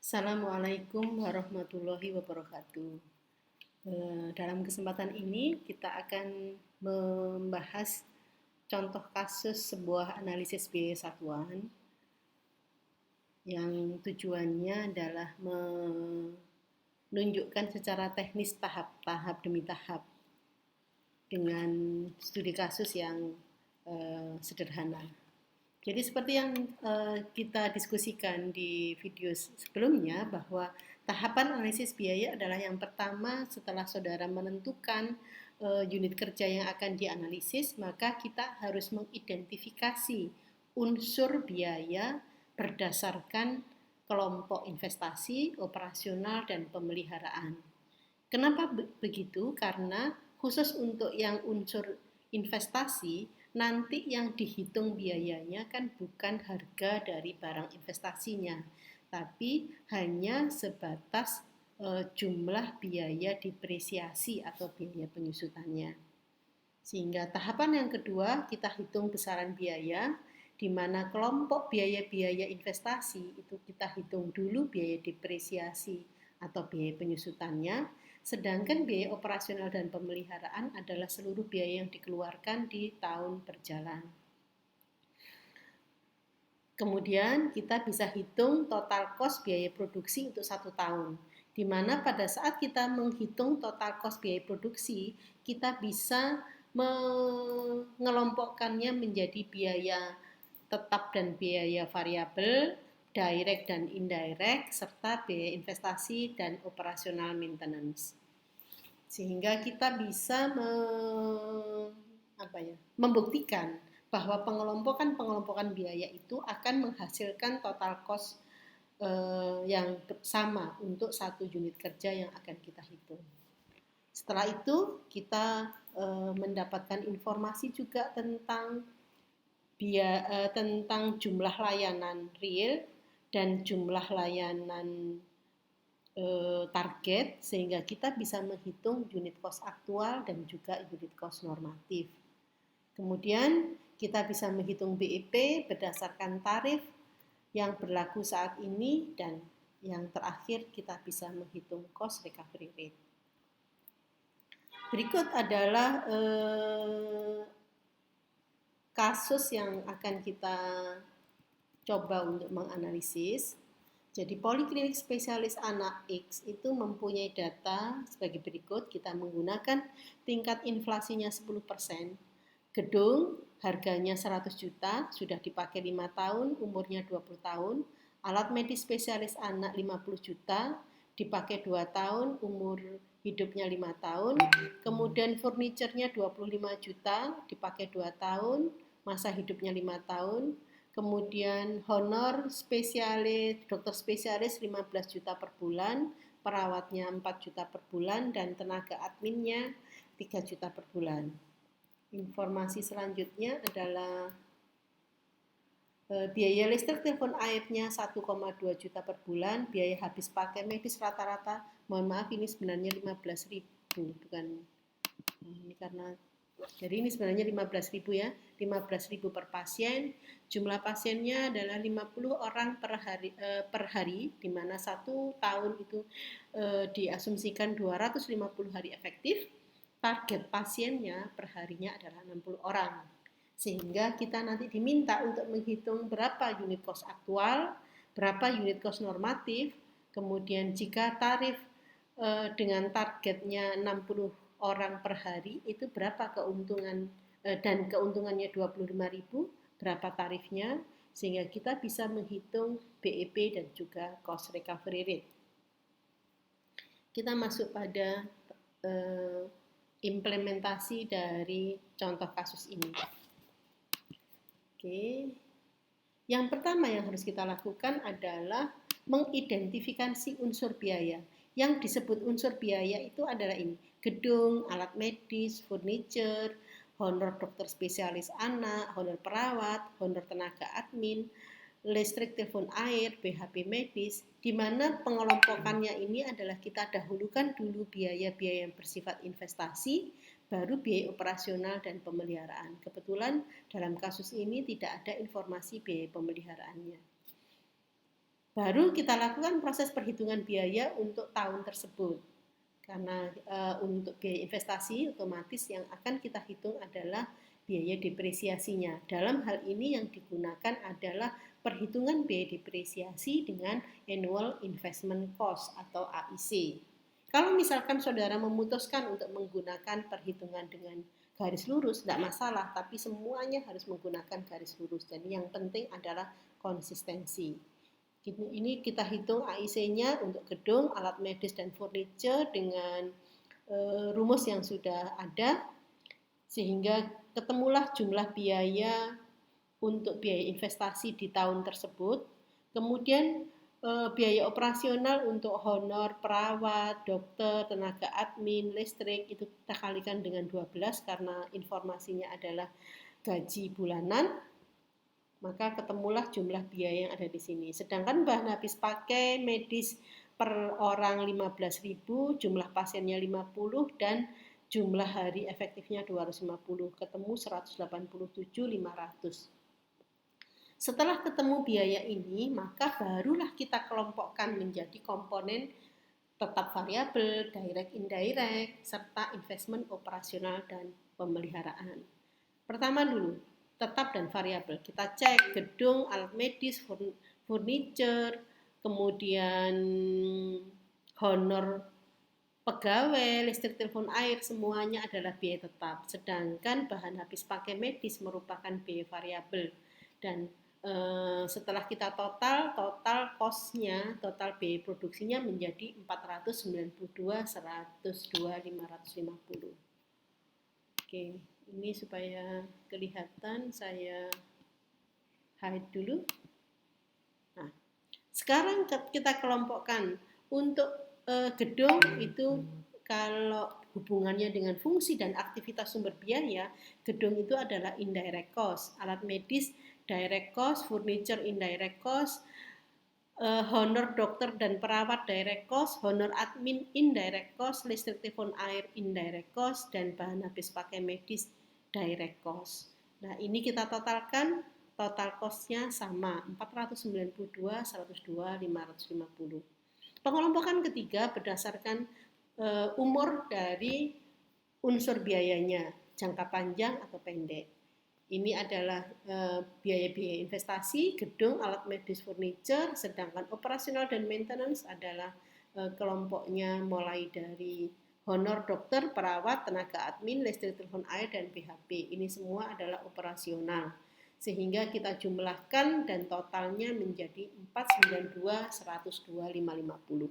Assalamualaikum warahmatullahi wabarakatuh. Dalam kesempatan ini kita akan membahas contoh kasus sebuah analisis biaya satuan yang tujuannya adalah menunjukkan secara teknis tahap demi tahap dengan studi kasus yang sederhana. Jadi seperti yang kita diskusikan di video sebelumnya bahwa tahapan analisis biaya adalah yang pertama setelah saudara menentukan unit kerja yang akan dianalisis, maka kita harus mengidentifikasi unsur biaya berdasarkan kelompok investasi, operasional, dan pemeliharaan. Kenapa begitu? Karena khusus untuk yang unsur investasi, nanti yang dihitung biayanya kan bukan harga dari barang investasinya, tapi hanya sebatas jumlah biaya depresiasi atau biaya penyusutannya. Sehingga tahapan yang kedua kita hitung besaran biaya, di mana kelompok biaya-biaya investasi itu kita hitung dulu biaya depresiasi atau biaya penyusutannya, sedangkan biaya operasional dan pemeliharaan adalah seluruh biaya yang dikeluarkan di tahun berjalan. Kemudian kita bisa hitung total cost biaya produksi untuk 1 tahun, di mana pada saat kita menghitung total cost biaya produksi, kita bisa mengelompokkannya menjadi biaya tetap dan biaya variabel, direct dan indirect, serta biaya investasi dan operasional maintenance. Sehingga kita bisa membuktikan bahwa pengelompokan biaya itu akan menghasilkan total cost yang sama untuk satu unit kerja yang akan kita hitung. Setelah itu kita mendapatkan informasi juga tentang jumlah layanan real dan jumlah layanan target, sehingga kita bisa menghitung unit cost aktual dan juga unit cost normatif. Kemudian kita bisa menghitung BEP berdasarkan tarif yang berlaku saat ini, dan yang terakhir kita bisa menghitung cost recovery rate. Berikut adalah kasus yang akan kita coba untuk menganalisis. Jadi poliklinik spesialis anak X itu mempunyai data sebagai berikut. Kita menggunakan tingkat inflasinya 10%. Gedung harganya 100 juta, sudah dipakai 5 tahun, umurnya 20 tahun. Alat medis spesialis anak 50 juta, dipakai 2 tahun, umur hidupnya 5 tahun. Kemudian furniturnya 25 juta, dipakai 2 tahun, masa hidupnya 5 tahun. Kemudian honor spesialis, dokter spesialis 15 juta per bulan, perawatnya 4 juta per bulan, dan tenaga adminnya 3 juta per bulan. Informasi selanjutnya adalah biaya listrik telepon airnya 1,2 juta per bulan, biaya habis pakai medis rata-rata, mohon maaf ini sebenarnya 15.000, bukan ini karena jadi ini sebenarnya 15.000 ya, 15.000 per pasien. Jumlah pasiennya adalah 50 orang per hari, di mana 1 tahun itu diasumsikan 250 hari efektif. Target pasiennya per harinya adalah 60 orang. Sehingga kita nanti diminta untuk menghitung berapa unit cost aktual, berapa unit cost normatif, kemudian jika tarif dengan targetnya 60 orang per hari itu berapa keuntungan, dan keuntungannya 25.000, berapa tarifnya, sehingga kita bisa menghitung BEP dan juga cost recovery rate. Kita masuk pada implementasi dari contoh kasus ini. Oke. Yang pertama yang harus kita lakukan adalah mengidentifikasi unsur biaya. Yang disebut unsur biaya itu adalah ini: gedung, alat medis, furniture, honor dokter spesialis anak, honor perawat, honor tenaga admin, listrik telepon air, BHP medis, di mana pengelompokannya ini adalah kita dahulukan dulu biaya-biaya yang bersifat investasi, baru biaya operasional dan pemeliharaan. Kebetulan dalam kasus ini tidak ada informasi biaya pemeliharaannya. baru kita lakukan proses perhitungan biaya untuk tahun tersebut. Karena untuk biaya investasi otomatis yang akan kita hitung adalah biaya depresiasinya. Dalam hal ini yang digunakan adalah perhitungan biaya depresiasi dengan Annual Investment Cost atau AIC. Kalau misalkan saudara memutuskan untuk menggunakan perhitungan dengan garis lurus, tidak masalah, tapi semuanya harus menggunakan garis lurus. Jadi yang penting adalah konsistensi. Ini kita hitung AIC-nya untuk gedung, alat medis dan furniture dengan rumus yang sudah ada, sehingga ketemulah jumlah biaya untuk biaya investasi di tahun tersebut. Kemudian biaya operasional untuk honor perawat, dokter, tenaga admin, listrik itu kita kalikan dengan 12 karena informasinya adalah gaji bulanan. Maka ketemulah jumlah biaya yang ada di sini. Sedangkan bahan habis pakai medis per orang 15.000, jumlah pasiennya 50 dan jumlah hari efektifnya 250, ketemu 187.500. Setelah ketemu biaya ini, maka barulah kita kelompokkan menjadi komponen tetap variabel, direct indirect, serta investment operasional dan pemeliharaan. Pertama dulu, tetap dan variabel. Kita cek gedung, alat medis, furniture, kemudian honor pegawai, listrik, telepon, air, semuanya adalah biaya tetap. Sedangkan bahan habis pakai medis merupakan biaya variabel. Dan setelah kita total cost-nya, total biaya produksinya menjadi 492, 102, 550. Oke. Ini supaya kelihatan, saya hide dulu. Nah, sekarang kita kelompokkan untuk gedung itu kalau hubungannya dengan fungsi dan aktivitas sumber biaya, gedung itu adalah indirect cost, alat medis direct cost, furniture indirect cost, honor dokter dan perawat direct cost, honor admin indirect cost, listrik, telepon, air indirect cost, dan bahan habis pakai medis direct cost. Nah, ini kita totalkan, total cost-nya sama 492, 102, 550. Pengelompokan ketiga berdasarkan umur dari unsur biayanya, jangka panjang atau pendek. Ini adalah biaya-biaya investasi, gedung, alat medis, furniture, sedangkan operasional dan maintenance adalah kelompoknya mulai dari honor dokter, perawat, tenaga admin, listrik, telepon, air, dan PHP. Ini semua adalah operasional. Sehingga kita jumlahkan dan totalnya menjadi 492, 102, 550.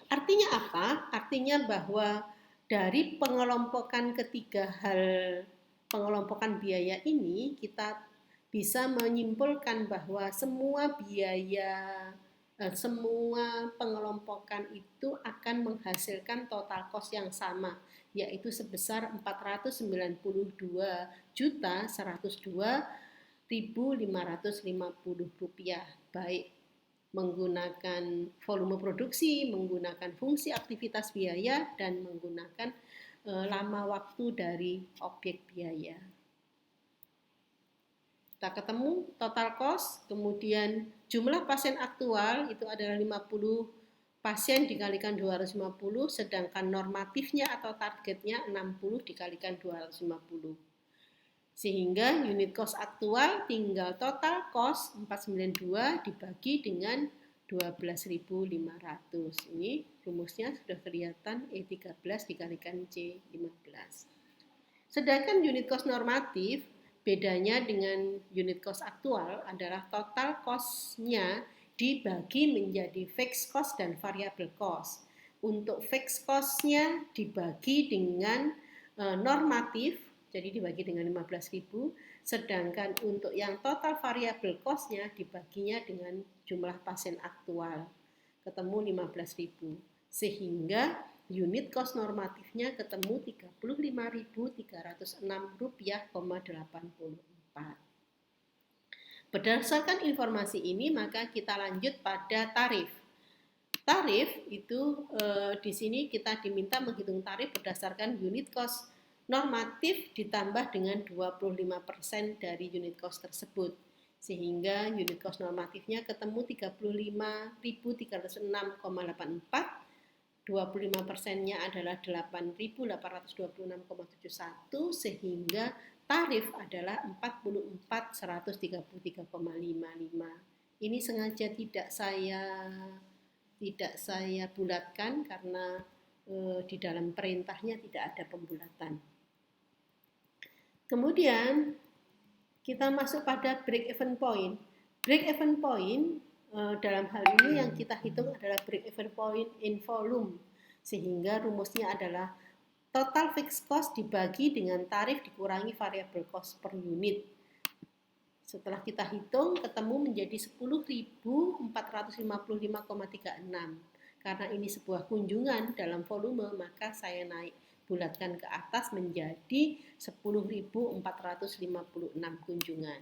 Artinya apa? Artinya bahwa dari pengelompokan ketiga hal pengelompokan biaya ini, kita bisa menyimpulkan bahwa semua biaya, semua pengelompokan itu akan menghasilkan total cost yang sama, yaitu sebesar 492.102.550 rupiah, baik menggunakan volume produksi, menggunakan fungsi aktivitas biaya, dan menggunakan lama waktu dari objek biaya. Kita ketemu total cost, kemudian jumlah pasien aktual itu adalah 50 pasien dikalikan 250, sedangkan normatifnya atau targetnya 60 dikalikan 250. Sehingga unit cost aktual tinggal total cost 492 dibagi dengan 12.500. Ini rumusnya sudah kelihatan, E13 dikalikan C15. Sedangkan unit cost normatif, bedanya dengan unit cost aktual adalah total cost-nya dibagi menjadi fixed cost dan variable cost. Untuk fixed cost-nya dibagi dengan normatif, jadi dibagi dengan 15.000, sedangkan untuk yang total variable cost-nya dibaginya dengan jumlah pasien aktual, ketemu 15.000. Sehingga unit cost normatifnya ketemu Rp35.306,84. Berdasarkan informasi ini, maka kita lanjut pada tarif. Tarif itu di sini kita diminta menghitung tarif berdasarkan unit cost normatif ditambah dengan 25% dari unit cost tersebut. Sehingga unit cost normatifnya ketemu 35.306,84, 25%-nya adalah 8.826,71, sehingga tarif adalah 44.133,55. Ini sengaja tidak saya bulatkan karena di dalam perintahnya tidak ada pembulatan. Kemudian kita masuk pada break even point. Break even point dalam hal ini yang kita hitung adalah break even point in volume, sehingga rumusnya adalah total fixed cost dibagi dengan tarif dikurangi variable cost per unit. Setelah kita hitung ketemu menjadi 10.455,36. Karena ini sebuah kunjungan dalam volume, maka saya bulatkan ke atas menjadi 10.456 kunjungan.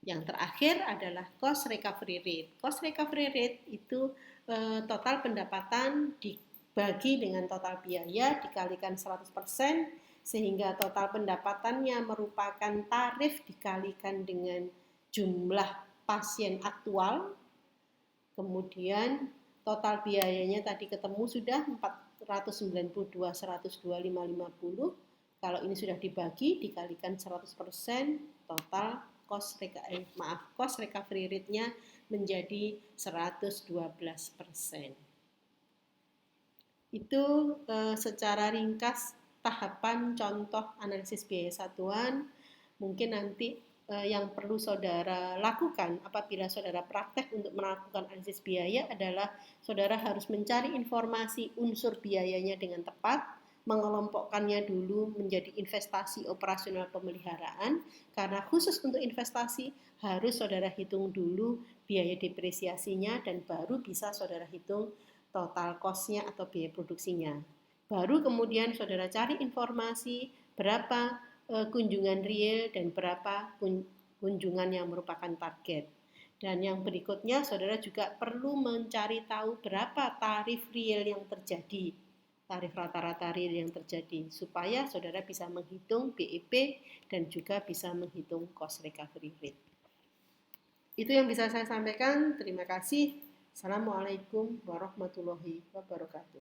Yang terakhir adalah cost recovery rate. Cost recovery rate itu total pendapatan dibagi dengan total biaya dikalikan 100%, sehingga total pendapatannya merupakan tarif dikalikan dengan jumlah pasien aktual. Kemudian total biayanya tadi ketemu sudah 492.102.550. Kalau ini sudah dibagi dikalikan 100%, total cost recovery rate-nya menjadi 112%. Itu secara ringkas tahapan contoh analisis biaya satuan. Mungkin nanti yang perlu saudara lakukan apabila saudara praktek untuk melakukan analisis biaya adalah saudara harus mencari informasi unsur biayanya dengan tepat, mengelompokkannya dulu menjadi investasi operasional pemeliharaan, karena khusus untuk investasi harus saudara hitung dulu biaya depresiasinya dan baru bisa saudara hitung total cost-nya atau biaya produksinya. Baru kemudian saudara cari informasi berapa kunjungan real dan berapa kunjungan yang merupakan target. Dan yang berikutnya saudara juga perlu mencari tahu berapa tarif real yang terjadi, tarif rata-rata real yang terjadi, supaya saudara bisa menghitung BEP dan juga bisa menghitung cost recovery rate. Itu yang bisa saya sampaikan. Terima kasih. Assalamualaikum warahmatullahi wabarakatuh.